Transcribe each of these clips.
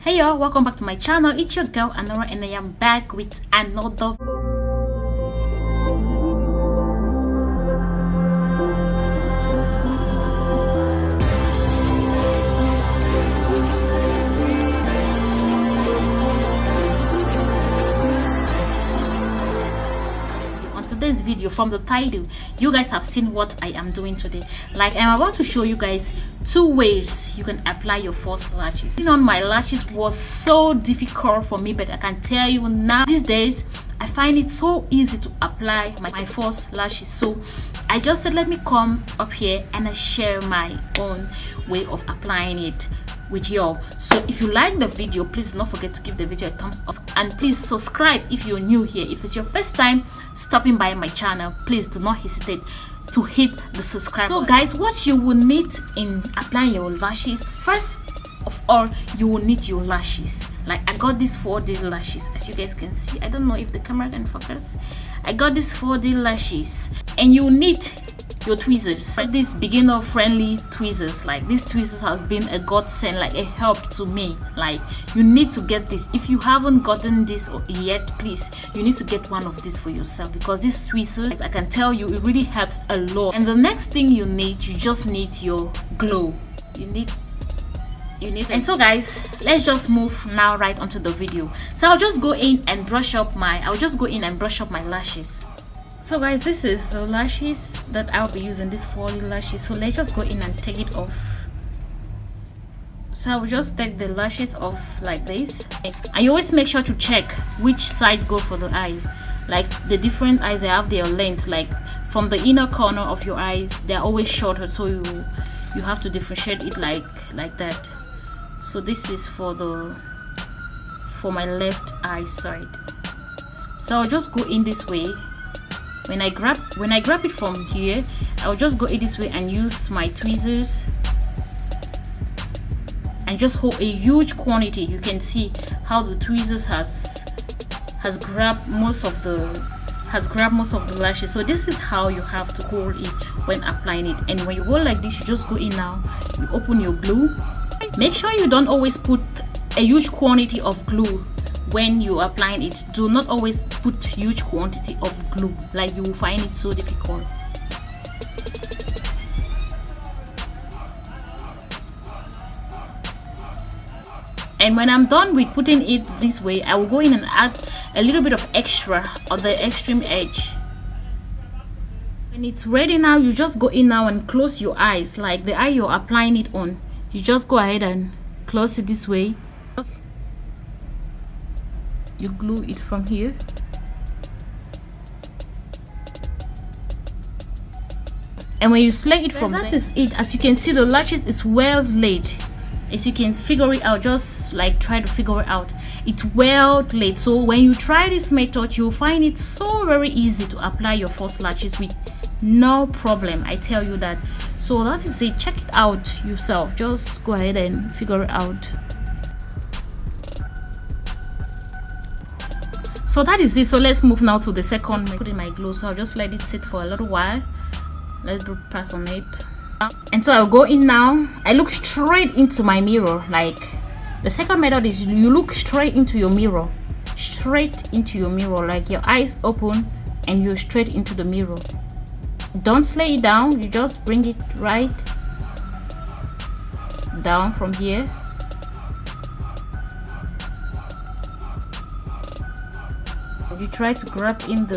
Hey y'all, welcome back to my channel. It's your girl Anora and I am back with another today's video. From the title, you guys have seen what I am doing today. Like, I'm about to show you guys 2 ways you can apply your false lashes. Putting on my lashes was so difficult for me, but I can tell you now, these days I find it so easy to apply my false lashes. So I just said, let me come up here and I share my own way of applying it with y'all. So if you like the video, please do not forget to give the video a thumbs up, and please subscribe if you're new here. If it's your first time stopping by my channel, please do not hesitate to hit the subscribe button. So guys, what you will need in applying your lashes, first of all, you will need your lashes. Like, I got these 4D lashes, as you guys can see. I don't know if the camera can focus. I got these 4D lashes, and you need your tweezers. These beginner friendly tweezers. Like, these tweezers has been a godsend, like a help to me. Like, you need to get this. If you haven't gotten this yet, please, you need to get one of these for yourself, because these tweezers, I can tell you, it really helps a lot. And the next thing you need, you just need your glue. You need. And so guys, let's just move now right onto the video. So I'll just go in and brush up my lashes. So guys, this is the lashes that I'll be using, these 4D lashes. So let's just go in and take it off. So I will just take the lashes off like this. And you always make sure to check which side go for the eye. Like, the different eyes, they have their length. Like, from the inner corner of your eyes, they're always shorter, so you have to differentiate it like that. So this is for my left eye side. So I'll just go in this way. When I grab it from here, I'll just go in this way and use my tweezers and just hold a huge quantity. You can see how the tweezers has grabbed most of the lashes. So this is how you have to hold it when applying it. And when you hold like this, you just go in now, you open your glue. Make sure you don't always put a huge quantity of glue. When you applying it, do not always put huge quantity of glue, like you will find it so difficult. And when I'm done with putting it this way, I will go in and add a little bit of extra on the extreme edge. When it's ready now, you just go in now and close your eyes. Like the eye you're applying it on, you just go ahead and close it this way. You glue it from here. And when you slay it from there, that is it. As you can see, the lashes is well laid. As you can figure it out, just like try to figure it out. It's well laid. So when you try this method, you'll find it so very easy to apply your false lashes with no problem. I tell you that. So that is it. Check it out yourself. Just go ahead and figure it out. So that is it. So let's move now to the second. Put in my glue, so I'll just let it sit for a little while. Let's press on it. And so I'll go in now. I look straight into my mirror. Like, the second method is you look straight into your mirror. Straight into your mirror. Like, your eyes open and you're straight into the mirror. Don't slay it down. You just bring it right down from here. You try to grab in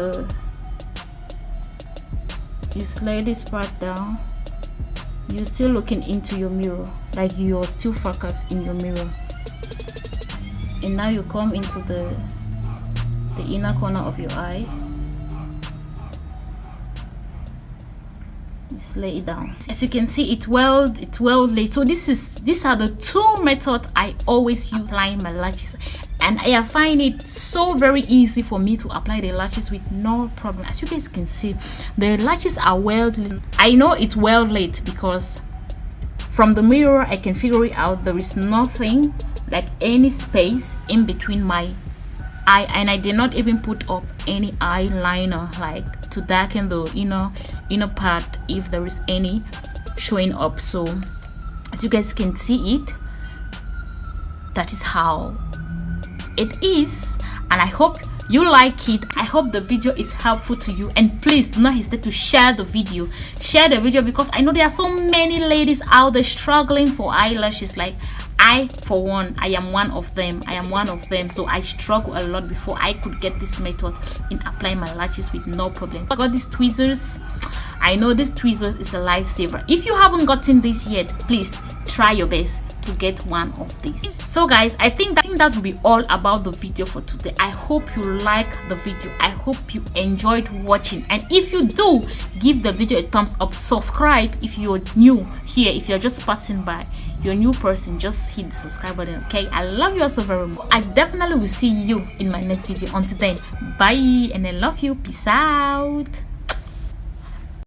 you slide this part down. You're still looking into your mirror, like you're still focused in your mirror. And now you come into the inner corner of your eye. You slay it down. As you can see, it's well laid. So these are the 2 methods I always use applying my lashes. And I find it so very easy for me to apply the lashes with no problem. As you guys can see, the lashes are well laid. I know it's well laid because from the mirror I can figure it out. There is nothing like any space in between my eye, and I did not even put up any eyeliner like to darken the inner part if there is any showing up. So as you guys can see it, that is how it is, and I hope you like it. I hope the video is helpful to you, and please do not hesitate to share the video. Share the video because I know there are so many ladies out there struggling for eyelashes. Like I, for one, I am one of them. So I struggle a lot before I could get this method in applying my lashes with no problem. I got these tweezers. I know this tweezers is a lifesaver. If you haven't gotten this yet, please try your best to get one of these. So guys, I think that will be all about the video for today. I hope you like the video. I hope you enjoyed watching, and if you do, give the video a thumbs up. Subscribe if you're new here. If you're just passing by, you're a new person, just hit the subscribe button. Okay, I love you all so very much. I definitely will see you in my next video. Until then, bye, and I love you. Peace out.